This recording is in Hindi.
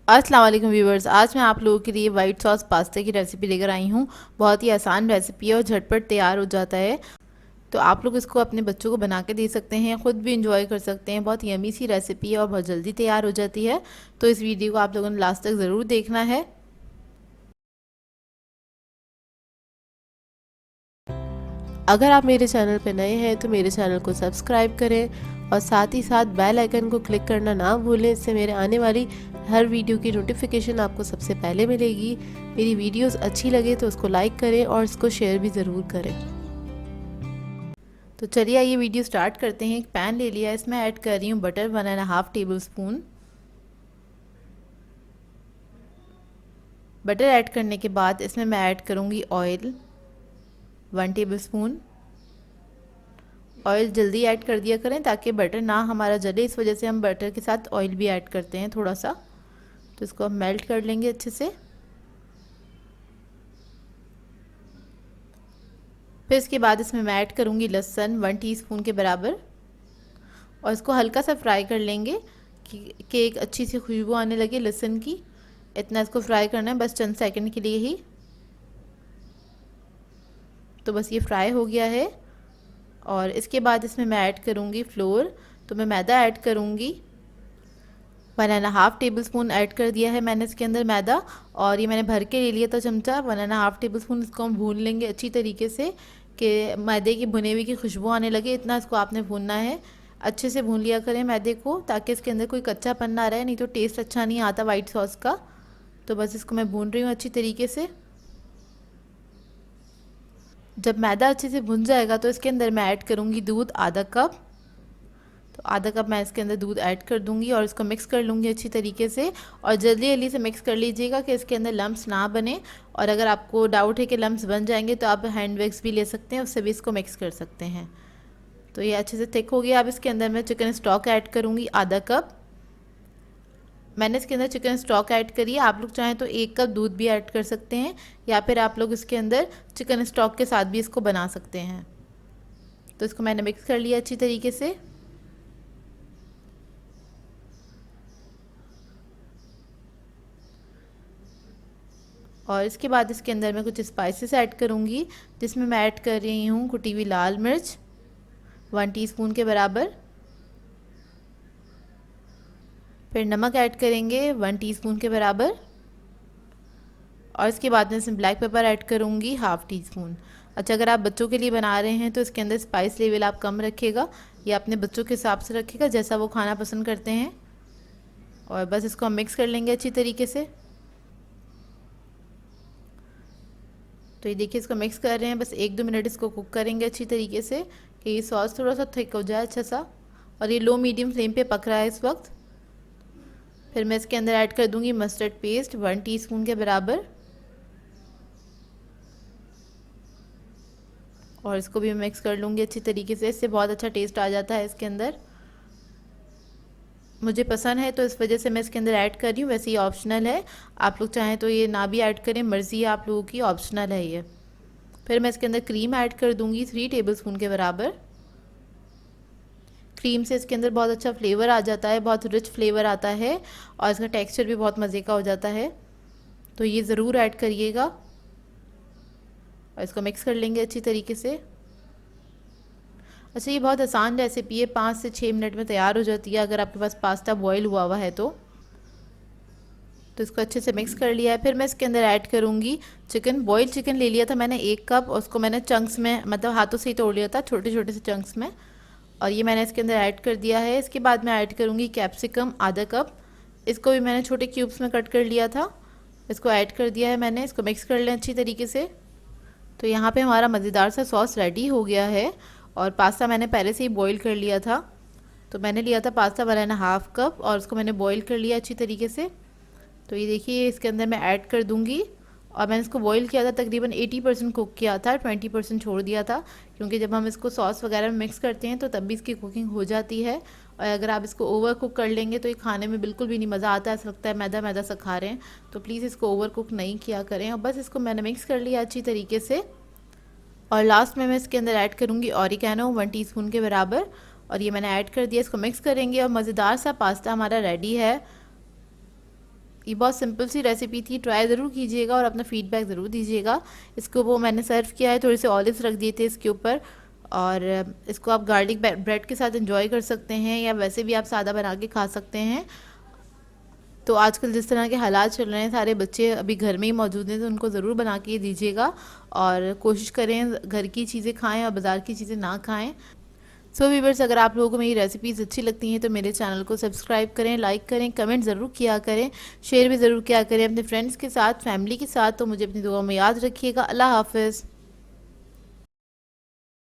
अस्सलाम वालेकुम व्यूवर्स, आज मैं आप लोगों के लिए वाइट सॉस पास्ता की रेसिपी लेकर आई हूँ। बहुत ही आसान रेसिपी है और झटपट तैयार हो जाता है। तो आप लोग इसको अपने बच्चों को बना के दे सकते हैं, ख़ुद भी इंजॉय कर सकते हैं। बहुत यमी सी रेसिपी है और बहुत जल्दी तैयार हो जाती है। तो इस वीडियो को आप लोगों ने लास्ट तक ज़रूर देखना है। अगर आप मेरे चैनल पर नए हैं तो मेरे चैनल को सब्सक्राइब करें और साथ ही साथ बेल आइकन को क्लिक करना ना भूलें। इससे मेरे आने वाली हर वीडियो की नोटिफिकेशन आपको सबसे पहले मिलेगी। मेरी वीडियोस अच्छी लगे तो उसको लाइक करें और इसको शेयर भी ज़रूर करें। तो चलिए आइए वीडियो स्टार्ट करते हैं। एक पैन ले लिया, इसमें ऐड कर रही हूँ butter 1.5 table spoon. Butter add करने के बाद इसमें मैं ऐड करूँगी ऑयल 1 टेबल स्पून। ऑयल जल्दी ऐड कर दिया करें ताकि बटर ना हमारा जले, इस वजह से हम बटर के साथ ऑयल भी ऐड करते हैं थोड़ा सा। तो इसको हम मेल्ट कर लेंगे अच्छे से। फिर इसके बाद इसमें मैं ऐड करूँगी लहसुन 1 टीस्पून के बराबर और इसको हल्का सा फ्राई कर लेंगे कि एक अच्छी सी खुशबू आने लगे लहसुन की। इतना इसको फ्राई करना है, बस चंद सेकंड के लिए ही। तो बस ये फ्राई हो गया है और इसके बाद इसमें मैं ऐड करूँगी फ्लोर। तो मैं मैदा ऐड करूँगी 1.5 टेबल स्पून ऐड कर दिया है मैंने इसके अंदर मैदा। और ये मैंने भर के ले लिया था चमचा 1.5 टेबल स्पून। इसको हम भून लेंगे अच्छी तरीके से कि मैदे की भुने हुई की खुशबू आने लगे। इतना इसको आपने भूनना है, अच्छे से भून लिया करें मैदे को ताकि इसके अंदर कोई कच्चापन ना रहे, नहीं तो टेस्ट अच्छा नहीं आता वाइट सॉस का। तो बस इसको मैं भून रही हूँ अच्छी तरीके से। जब मैदा अच्छे से भुन जाएगा तो इसके अंदर मैं ऐड करूँगी दूध आधा कप। तो आधा कप मैं इसके अंदर दूध ऐड कर दूंगी और इसको मिक्स कर लूँगी अच्छी तरीके से। और जल्दी जल्दी से मिक्स कर लीजिएगा कि इसके अंदर लम्स ना बने। और अगर आपको डाउट है कि लम्स बन जाएंगे तो आप हैंड वैक्स भी ले सकते हैं, उससे भी इसको मिक्स कर सकते हैं। तो ये अच्छे से थिक हो गया। अब इसके अंदर मैं चिकन स्टॉक ऐड करूँगी आधा कप। मैंने इसके अंदर चिकन स्टॉक ऐड करी है। आप लोग चाहें तो 1 कप दूध भी ऐड कर सकते हैं या फिर आप लोग इसके अंदर चिकन स्टॉक के साथ भी इसको बना सकते हैं। तो इसको मैंने मिक्स कर लिया अच्छी तरीके से। और इसके बाद इसके अंदर मैं कुछ स्पाइसेस ऐड करूँगी, जिसमें मैं ऐड कर रही हूँ कुटी हुई लाल मिर्च 1 टीस्पून के बराबर। फिर नमक ऐड करेंगे 1 टीस्पून के बराबर। और इसके बाद में इसमें ब्लैक पेपर ऐड करूँगी 1/2 टीस्पून। अच्छा, अगर आप बच्चों के लिए बना रहे हैं तो इसके अंदर स्पाइस लेवल आप कम रखिएगा या अपने बच्चों के हिसाब से रखिएगा जैसा वो खाना पसंद करते हैं। और बस इसको हम मिक्स कर लेंगे अच्छी तरीके से। तो ये देखिए इसको मिक्स कर रहे हैं, बस 1-2 मिनट इसको कुक करेंगे अच्छी तरीके से कि ये सॉस थोड़ा सा थिक हो जाए अच्छा सा। और ये लो मीडियम फ्लेम पे पक रहा है इस वक्त। फिर मैं इसके अंदर ऐड कर दूंगी मस्टर्ड पेस्ट 1 टीस्पून के बराबर और इसको भी मिक्स कर लूँगी अच्छी तरीके से। इससे बहुत अच्छा टेस्ट आ जाता है इसके अंदर। मुझे पसंद है तो इस वजह से मैं इसके अंदर ऐड कर रही हूँ, वैसे ये ऑप्शनल है। आप लोग चाहें तो ये ना भी ऐड करें, मर्ज़ी है आप लोगों की, ऑप्शनल है ये। फिर मैं इसके अंदर क्रीम ऐड कर दूँगी 3 टेबल स्पून के बराबर। क्रीम से इसके अंदर बहुत अच्छा फ्लेवर आ जाता है, बहुत रिच फ्लेवर आता है और इसका टेक्सचर भी बहुत मज़े का हो जाता है। तो ये ज़रूर ऐड करिएगा और इसको मिक्स कर लेंगे अच्छी तरीके से। अच्छा, ये बहुत आसान रेसिपी है, 5 से 6 मिनट में तैयार हो जाती है अगर आपके पास पास्ता बॉयल हुआ है तो। इसको अच्छे से मिक्स कर लिया है। फिर मैं इसके अंदर ऐड करूँगी चिकन। बॉइल्ड चिकन ले लिया था मैंने 1 कप और उसको मैंने चंक्स में, मतलब हाथों से ही तोड़ लिया था छोटे छोटे से चंक्स में। और ये मैंने इसके अंदर ऐड कर दिया है। इसके बाद मैं ऐड करूँगी कैप्सिकम आधा कप। इसको भी मैंने छोटे क्यूब्स में कट कर लिया था। इसको ऐड कर दिया है मैंने। इसको मिक्स कर लें अच्छी तरीके से। तो यहाँ पे हमारा मज़ेदार सा सॉस रेडी हो गया है। और पास्ता मैंने पहले से ही बॉईल कर लिया था। तो मैंने लिया था पास्ता 1.5 कप और उसको मैंने बॉईल कर लिया अच्छी तरीके से। तो ये देखिए इसके अंदर मैं ऐड कर दूँगी। और मैंने इसको बॉईल किया था, तकरीबन 80% कुक किया था, 20% छोड़ दिया था, क्योंकि जब हम इसको सॉस वगैरह में मिक्स करते हैं तो तब भी इसकी कुकिंग हो जाती है। और अगर आप इसको ओवर कुक कर लेंगे तो ये खाने में बिल्कुल भी नहीं मज़ा आता, ऐसा लगता है मैदा मैदा सा खा रहे हैं। तो प्लीज़ इसको ओवर कुक नहीं किया करें। और बस इसको मैंने मिक्स कर लिया अच्छी तरीके से। और लास्ट में मैं इसके अंदर ऐड करूँगी ऑरिगेनो 1 टीस्पून के बराबर और ये मैंने ऐड कर दिया। इसको मिक्स करेंगे और मज़ेदार सा पास्ता हमारा रेडी है। ये बहुत सिंपल सी रेसिपी थी, ट्राई ज़रूर कीजिएगा और अपना फीडबैक ज़रूर दीजिएगा। इसको वो मैंने सर्व किया है, थोड़े से ऑलिव्स रख दिए थे इसके ऊपर, और इसको आप गार्लिक ब्रेड के साथ एंजॉय कर सकते हैं, या वैसे भी आप सादा बना के खा सकते हैं। तो आजकल जिस तरह के हालात चल रहे हैं, सारे बच्चे अभी घर में ही मौजूद हैं, तो उनको ज़रूर बना के दीजिएगा और कोशिश करें घर की चीज़ें खाएं और बाज़ार की चीज़ें ना खाएं। सो व्यूअर्स, अगर आप लोगों को मेरी रेसिपीज़ अच्छी लगती हैं तो मेरे चैनल को सब्सक्राइब करें, लाइक करें, कमेंट ज़रूर किया करें, शेयर भी ज़रूर किया करें अपने फ्रेंड्स के साथ, फैमिली के साथ। तो मुझे अपनी दुआ में याद रखिएगा। अल्लाह हाफ़िज़।